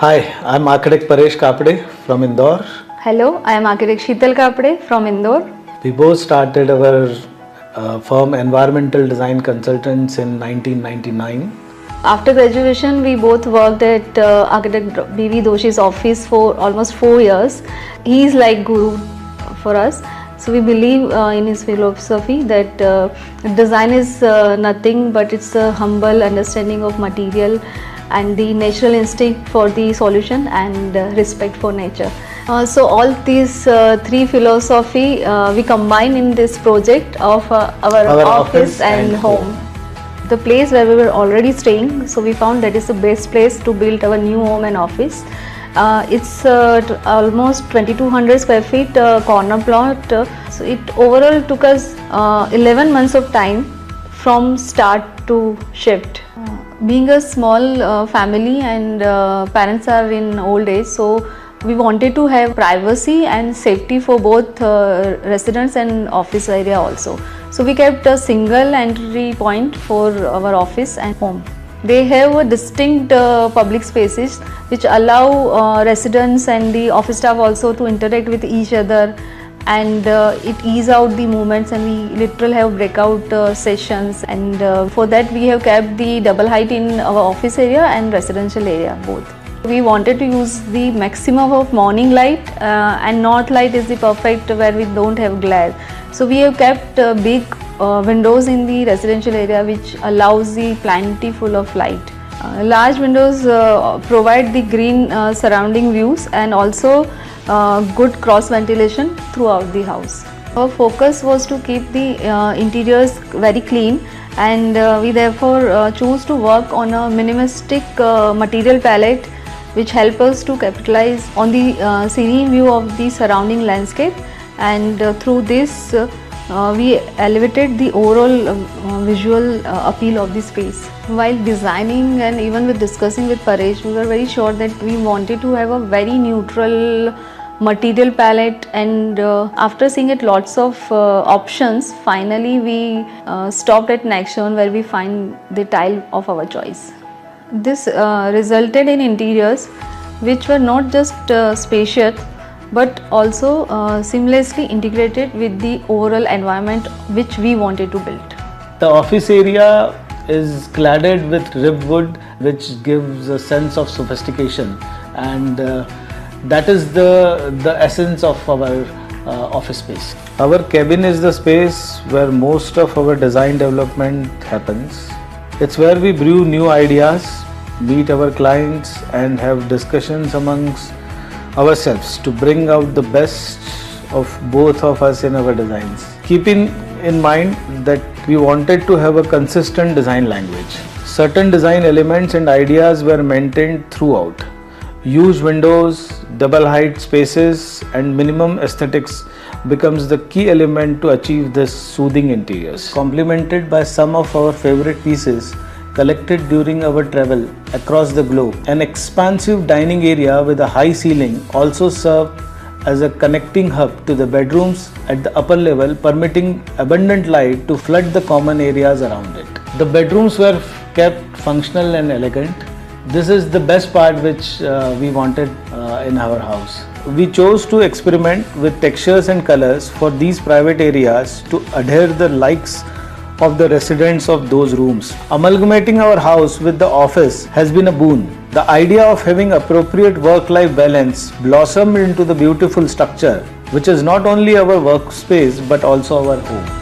Hi, I'm architect Paresh Kapde from Indore. Hello, I am architect Sheetal Kapde from Indore. We both started our firm Environmental Design Consultants in 1999. After graduation, we both worked at architect B.V. Doshi's office for almost 4 years. He is like guru for us. So we believe in his philosophy that design is nothing but it's a humble understanding of material and the natural instinct for the solution and respect for nature. So all these three philosophy we combine in this project of our office and home. The place where we were already staying, so we found that is the best place to build our new home and office. It's almost 2200 square feet corner plot. So it overall took us 11 months of time from start to shift. Being a small family and parents are in old age, so we wanted to have privacy and safety for both residents and office area also. So we kept a single entry point for our office and home. They have a distinct public spaces which allow residents and the office staff also to interact with each other, and it ease out the movements, and we literally have breakout sessions, and for that we have kept the double height in our office area and residential area both. We wanted to use the maximum of morning light and north light is the perfect where we don't have glare. So we have kept big windows in the residential area which allows the plenty full of light. Large windows provide the green surrounding views and also good cross ventilation throughout the house. Our focus was to keep the interiors very clean, and we therefore choose to work on a minimalistic material palette which help us to capitalize on the serene view of the surrounding landscape, and through this we elevated the overall visual appeal of the space. While designing and even with discussing with Paresh, we were very sure that we wanted to have a very neutral material palette, and after seeing it lots of options, finally we stopped at Nexon where we find the tile of our choice. This resulted in interiors which were not just spacious but also seamlessly integrated with the overall environment which we wanted to build. The office area is cladded with ribbed wood, which gives a sense of sophistication, and that is the essence of our office space. Our cabin is the space where most of our design development happens. It's where we brew new ideas, meet our clients, and have discussions amongst ourselves to bring out the best of both of us in our designs. Keeping in mind that we wanted to have a consistent design language. Certain design elements and ideas were maintained throughout. Huge windows, double height spaces, and minimum aesthetics becomes the key element to achieve this soothing interiors. Complemented by some of our favorite pieces collected during our travel across the globe. An expansive dining area with a high ceiling also served as a connecting hub to the bedrooms at the upper level, permitting abundant light to flood the common areas around it. The bedrooms were kept functional and elegant. This is the best part which we wanted in our house. We chose to experiment with textures and colors for these private areas to adhere the likes of the residents of those rooms. Amalgamating our house with the office has been a boon. The idea of having appropriate work-life balance blossomed into the beautiful structure, which is not only our workspace but also our home.